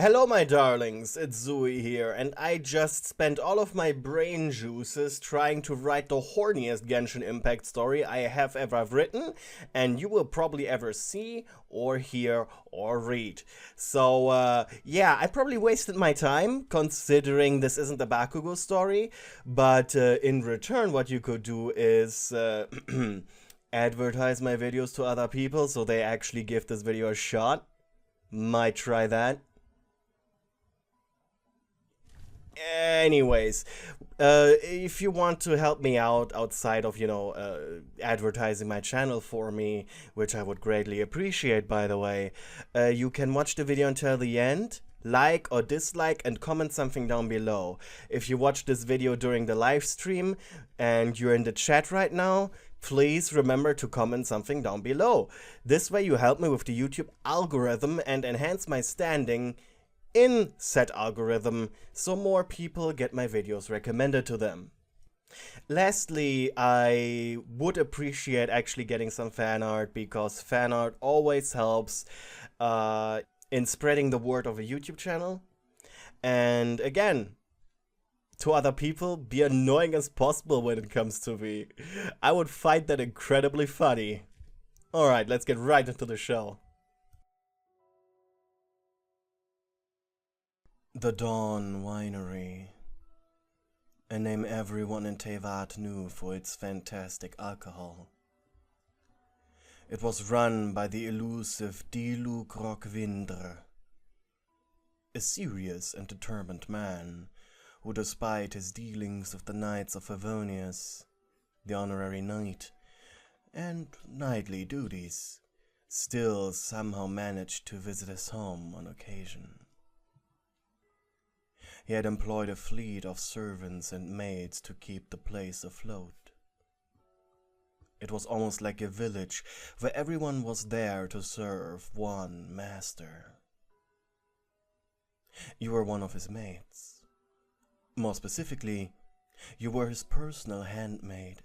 Hello my darlings, it's Zooey here, and I just spent all of my brain juices trying to write the horniest Genshin Impact story I have ever written, and you will probably ever see, or hear, or read. So, yeah, I probably wasted my time, considering this isn't a BOKU story, but in return what you could do is advertise my videos to other people so they actually give this video a shot. Might try that. Anyways, if you want to help me out outside of, advertising my channel for me, which I would greatly appreciate, by the way, you can watch the video until the end, like or dislike, and comment something down below. If you watch this video during the live stream and you're in the chat right now, please remember to comment something down below. This way you help me with the YouTube algorithm and enhance my standing in said algorithm, so more people get my videos recommended to them. Lastly, I would appreciate actually getting some fan art, because fan art always helps in spreading the word of a YouTube channel. And again, to other people, be annoying as possible when it comes to me. I would find that incredibly funny. Alright, let's get right into the show. The Dawn Winery, a name everyone in Teyvat knew for its fantastic alcohol. It was run by the elusive Diluc, a serious and determined man who, despite his dealings with the Knights of Favonius, the honorary knight, and knightly duties, still somehow managed to visit his home on occasion. He had employed a fleet of servants and maids to keep the place afloat. It was almost like a village where everyone was there to serve one master. You were one of his maids. More specifically, you were his personal handmaid.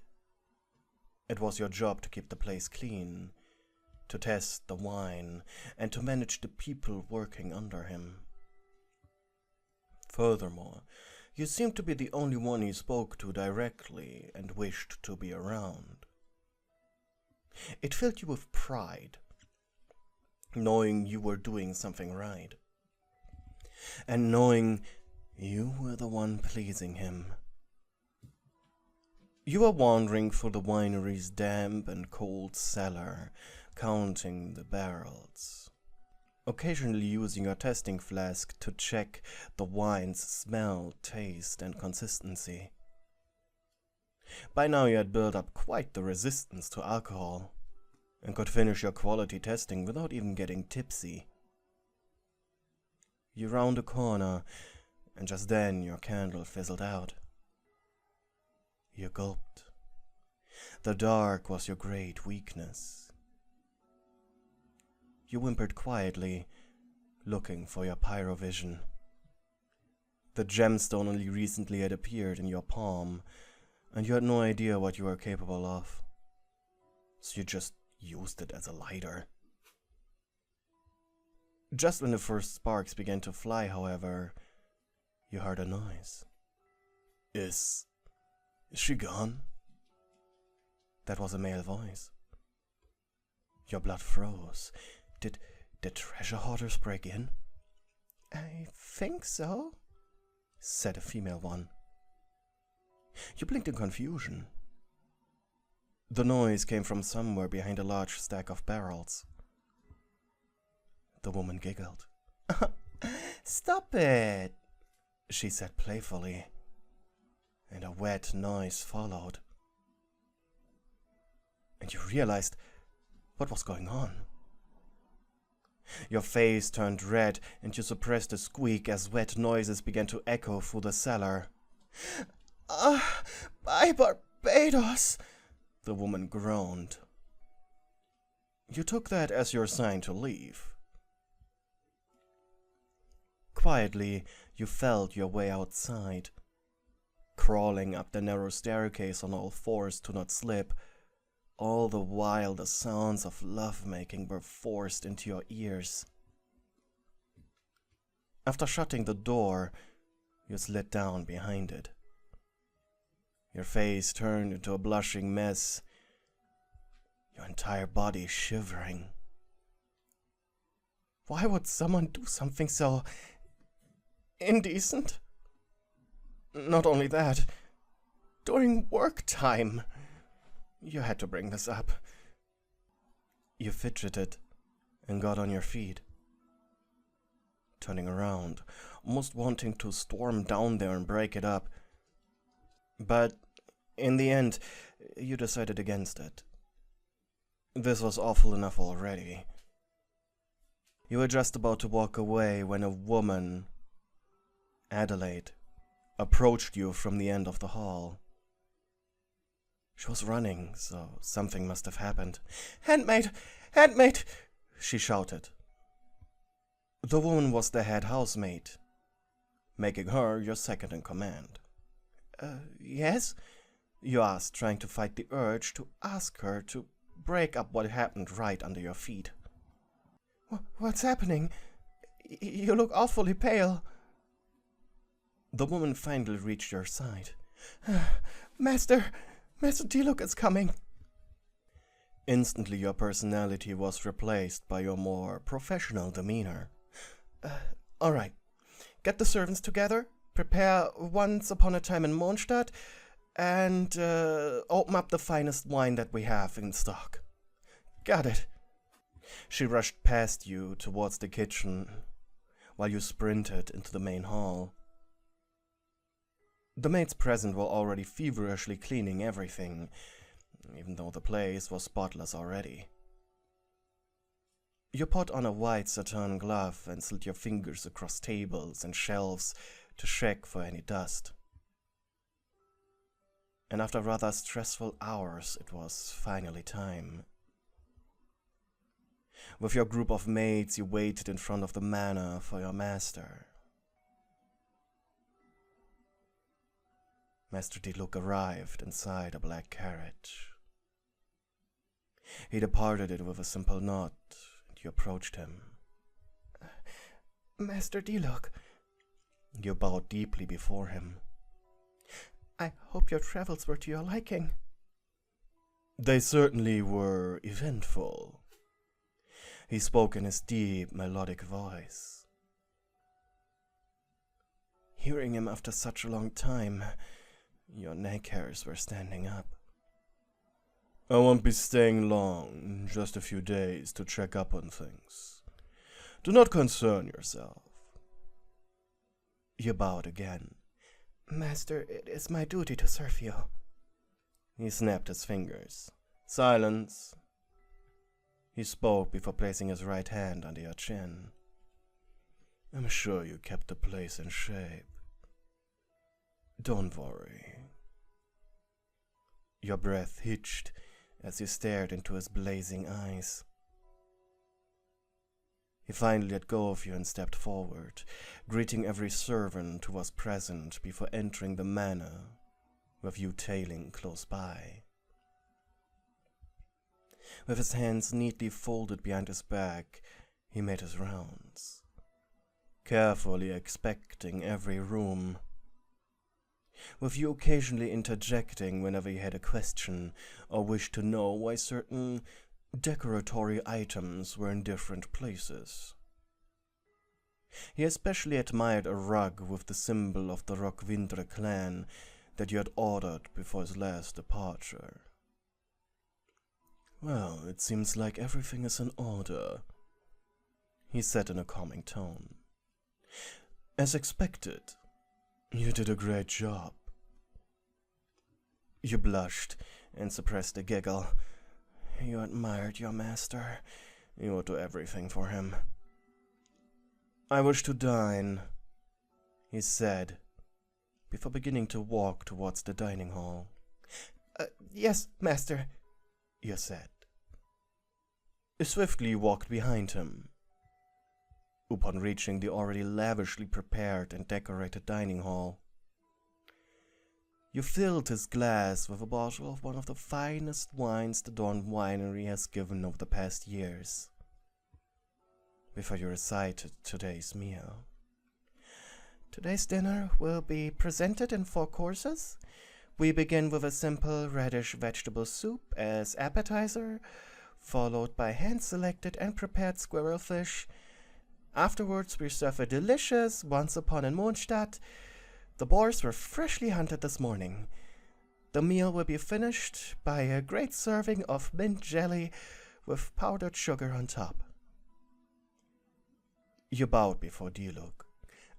It was your job to keep the place clean, to test the wine, and to manage the people working under him. Furthermore, you seemed to be the only one he spoke to directly and wished to be around. It filled you with pride, knowing you were doing something right, and knowing you were the one pleasing him. You were wandering through the winery's damp and cold cellar, counting the barrels, occasionally using your testing flask to check the wine's smell, taste, and consistency. By now you had built up quite the resistance to alcohol, and could finish your quality testing without even getting tipsy. You round a corner, and just then your candle fizzled out. You gulped. The dark was your great weakness. You whimpered quietly, looking for your pyrovision. The gemstone only recently had appeared in your palm, and you had no idea what you were capable of, so you just used it as a lighter. Just when the first sparks began to fly, however, you heard a noise. Is she gone? That was a male voice. Your blood froze. Did treasure hoarders break in? I think so, said a female one. You blinked in confusion. The noise came from somewhere behind a large stack of barrels. The woman giggled. Stop it, she said playfully, and a wet noise followed. And you realized what was going on. Your face turned red, and you suppressed a squeak as wet noises began to echo through the cellar. By Barbados, the woman groaned. You took that as your sign to leave. Quietly, you felt your way outside, crawling up the narrow staircase on all fours to not slip. All the while the sounds of lovemaking were forced into your ears. After shutting the door, you slid down behind it. Your face turned into a blushing mess, your entire body shivering. Why would someone do something so indecent? Not only that, during work time. You had to bring this up. You fidgeted and got on your feet, turning around, almost wanting to storm down there and break it up. But in the end, you decided against it. This was awful enough already. You were just about to walk away when a woman, Adelaide, approached you from the end of the hall. She was running, so something must have happened. "Handmaid! Handmaid!" she shouted. The woman was the head housemaid, making her your second in command. Yes?" you asked, trying to fight the urge to ask her to break up what happened right under your feet. What's happening? You look awfully pale." The woman finally reached your side. Master Diluc is coming." Instantly your personality was replaced by your more professional demeanor. All right, get the servants together, prepare Once Upon a Time in Mondstadt, and open up the finest wine that we have in stock. Got it. She rushed past you towards the kitchen, while you sprinted into the main hall. The maids present were already feverishly cleaning everything, even though the place was spotless already. You put on a white satin glove and slid your fingers across tables and shelves to check for any dust. And after rather stressful hours, it was finally time. With your group of maids, you waited in front of the manor for your master. Master Diluc arrived inside a black carriage. He departed it with a simple nod, and you approached him. "Master Diluc." You bowed deeply before him. "I hope your travels were to your liking." "They certainly were eventful." He spoke in his deep, melodic voice. Hearing him after such a long time, your neck hairs were standing up. "I won't be staying long, just a few days to check up on things. Do not concern yourself." You bowed again. "Master, it is my duty to serve you." He snapped his fingers. "Silence." He spoke before placing his right hand under your chin. "I'm sure you kept the place in shape. Don't worry." Your breath hitched as you stared into his blazing eyes. He finally let go of you and stepped forward, greeting every servant who was present before entering the manor, with you tailing close by. With his hands neatly folded behind his back, he made his rounds, carefully inspecting every room, with you occasionally interjecting whenever he had a question or wished to know why certain decoratory items were in different places. He especially admired a rug with the symbol of the Rockvindre clan that you had ordered before his last departure. "Well, it seems like everything is in order," he said in a calming tone. "As expected, you did a great job." You blushed and suppressed a giggle. You admired your master. You would do everything for him. "I wish to dine," he said, before beginning to walk towards the dining hall. Yes, master," you said. Swiftly you walked behind him. Upon reaching the already lavishly prepared and decorated dining hall, you filled his glass with a bottle of one of the finest wines the Winery has given over the past years, before you recited today's meal. Today's dinner will be presented in 4 courses. We begin with a simple radish vegetable soup as appetizer, followed by hand-selected and prepared squirrel fish. Afterwards, we serve a delicious once upon in Mondstadt. The boars were freshly hunted this morning. The meal will be finished by a great serving of mint jelly with powdered sugar on top. You bowed before Diluc.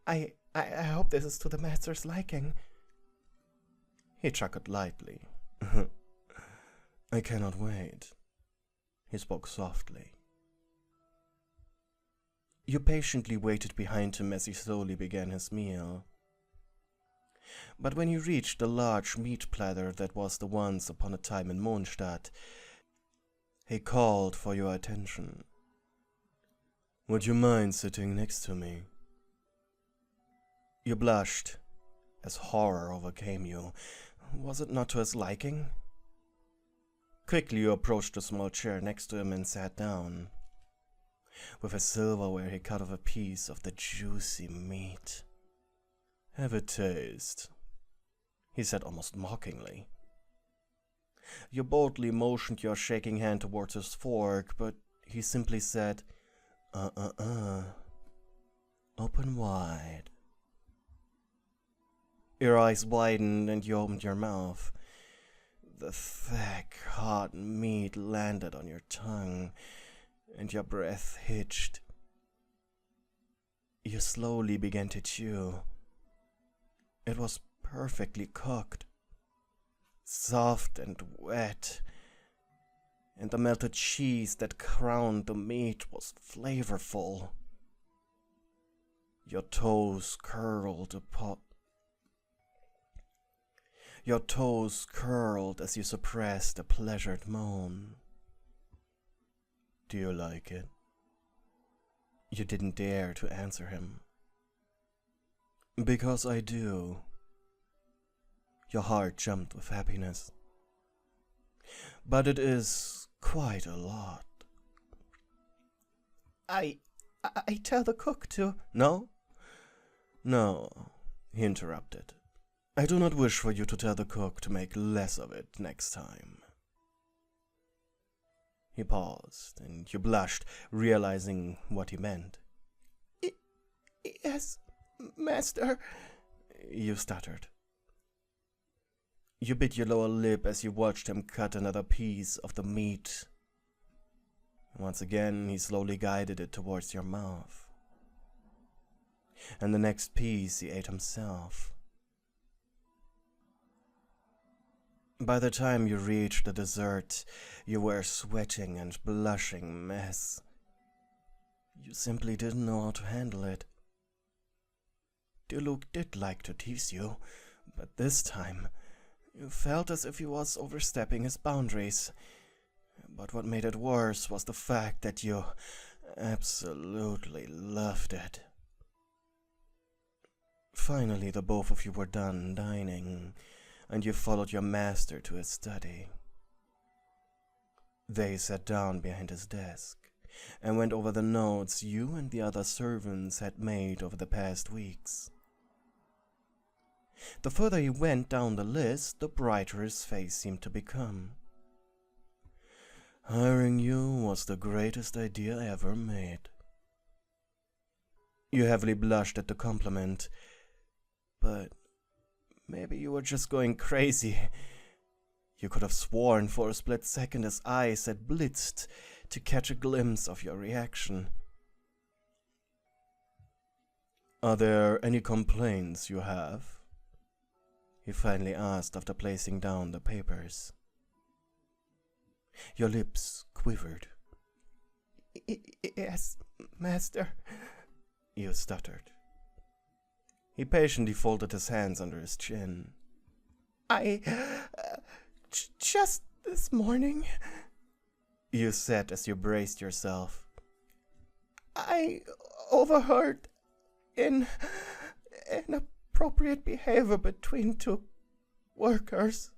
I hope this is to the master's liking. He chuckled lightly. I cannot wait. He spoke softly. You patiently waited behind him as he slowly began his meal. But when you reached the large meat platter that was the once upon a time in Mondstadt, he called for your attention. Would you mind sitting next to me? You blushed as horror overcame you. Was it not to his liking? Quickly you approached the small chair next to him and sat down. With his silverware he cut off a piece of the juicy meat. Have a taste, he said almost mockingly. You boldly motioned your shaking hand towards his fork, but he simply said, Open wide. Your eyes widened and you opened your mouth. The thick, hot meat landed on your tongue, and your breath hitched. You slowly began to chew. It was perfectly cooked, soft and wet, and the melted cheese that crowned the meat was flavorful. Your toes curled as you suppressed a pleasured moan. Do you like it? You didn't dare to answer him. Because I do. Your heart jumped with happiness. But it is quite a lot. I tell the cook to... No, he interrupted. I do not wish for you to tell the cook to make less of it next time. He paused, and you blushed, realizing what he meant. Yes, master, you stuttered. You bit your lower lip as you watched him cut another piece of the meat. Once again, he slowly guided it towards your mouth. And the next piece he ate himself. By the time you reached the dessert, you were a sweating and blushing mess. You simply didn't know how to handle it. Diluc did like to tease you, but this time you felt as if he was overstepping his boundaries. But what made it worse was the fact that you absolutely loved it. Finally, the both of you were done dining, and you followed your master to his study. They sat down behind his desk and went over the notes you and the other servants had made over the past weeks. The further he went down the list, the brighter his face seemed to become. Hiring you was the greatest idea I ever made. You heavily blushed at the compliment, but maybe you were just going crazy. You could have sworn for a split second his eyes had blitzed to catch a glimpse of your reaction. Are there any complaints you have? He finally asked after placing down the papers. Your lips quivered. Yes, master, you stuttered. He patiently folded his hands under his chin. Just this morning, you said as you braced yourself. I overheard inappropriate behavior between 2 workers.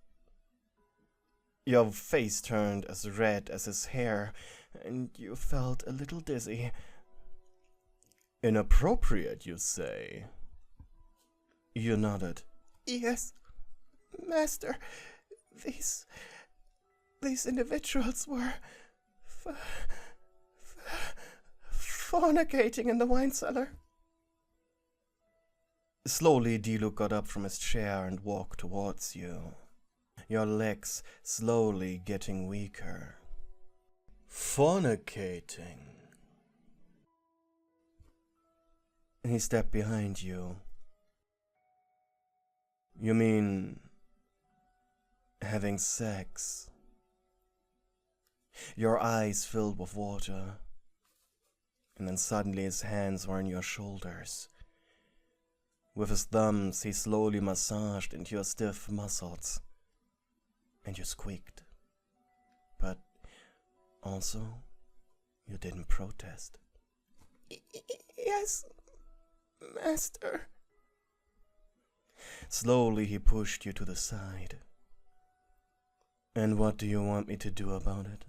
Your face turned as red as his hair, and you felt a little dizzy. Inappropriate, you say? You nodded. Yes, Master. These individuals were fornicating in the wine cellar. Slowly, Diluc got up from his chair and walked towards you, your legs slowly getting weaker. Fornicating. He stepped behind you. You mean having sex? Your eyes filled with water, and then suddenly his hands were on your shoulders. With his thumbs, he slowly massaged into your stiff muscles, and you squeaked. But also, you didn't protest. Yes, Master. Slowly, he pushed you to the side. And what do you want me to do about it?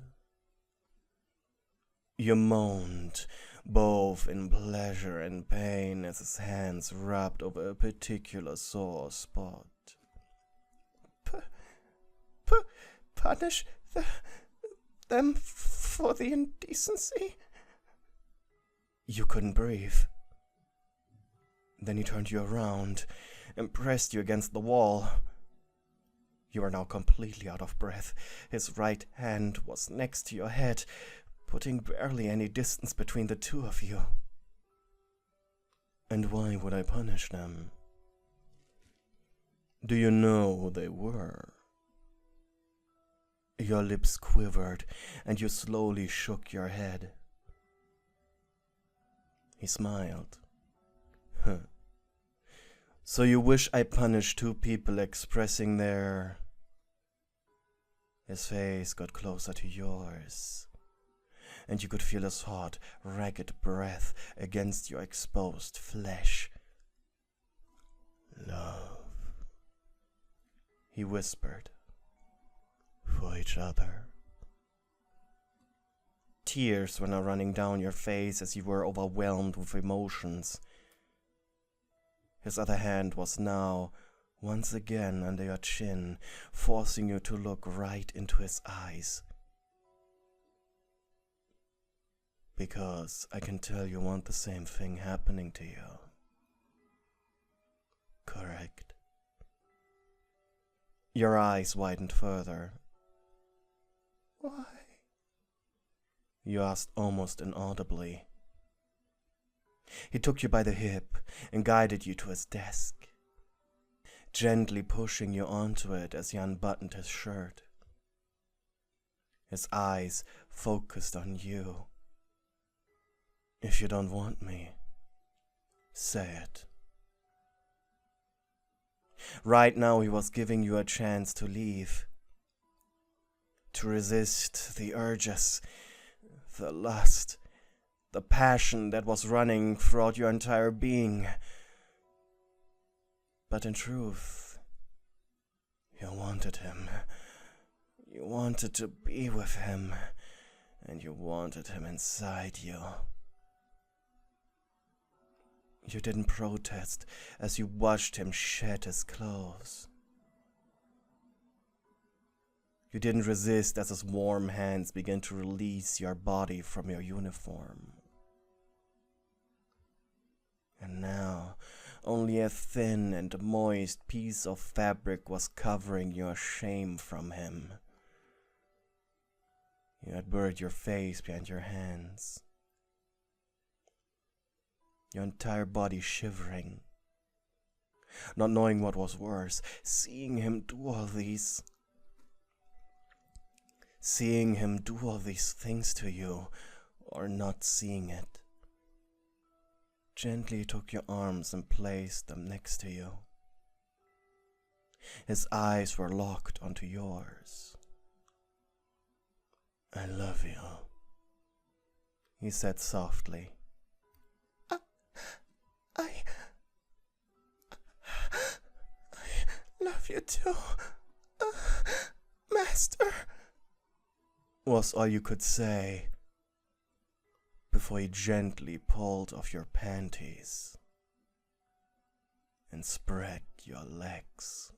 You moaned, both in pleasure and pain, as his hands rubbed over a particular sore spot. Punish them for the indecency? You couldn't breathe. Then he turned you around and pressed you against the wall. You are now completely out of breath. His right hand was next to your head, putting barely any distance between the two of you. And why would I punish them? Do you know who they were? Your lips quivered, and you slowly shook your head. He smiled. Huh. So you wish I punished two people expressing their... His face got closer to yours, and you could feel his hot, ragged breath against your exposed flesh. Love, he whispered. For each other. Tears were now running down your face as you were overwhelmed with emotions. His other hand was now once again under your chin, forcing you to look right into his eyes. Because I can tell you want the same thing happening to you. Correct? Your eyes widened further. Why? You asked almost inaudibly. He took you by the hip and guided you to his desk, gently pushing you onto it as he unbuttoned his shirt. His eyes focused on you. If you don't want me, say it. Right now he was giving you a chance to leave, to resist the urges, the lust, the passion that was running throughout your entire being. But in truth, you wanted him. You wanted to be with him, and you wanted him inside you. You didn't protest as you watched him shed his clothes. You didn't resist as his warm hands began to release your body from your uniform. And now, only a thin and moist piece of fabric was covering your shame from him. You had buried your face behind your hands, your entire body shivering, not knowing what was worse, seeing him do all these things to you, or not seeing it. Gently took your arms and placed them next to you. His eyes were locked onto yours. I love you, he said softly. I love you too, Master, was all you could say before he gently pulled off your panties and spread your legs.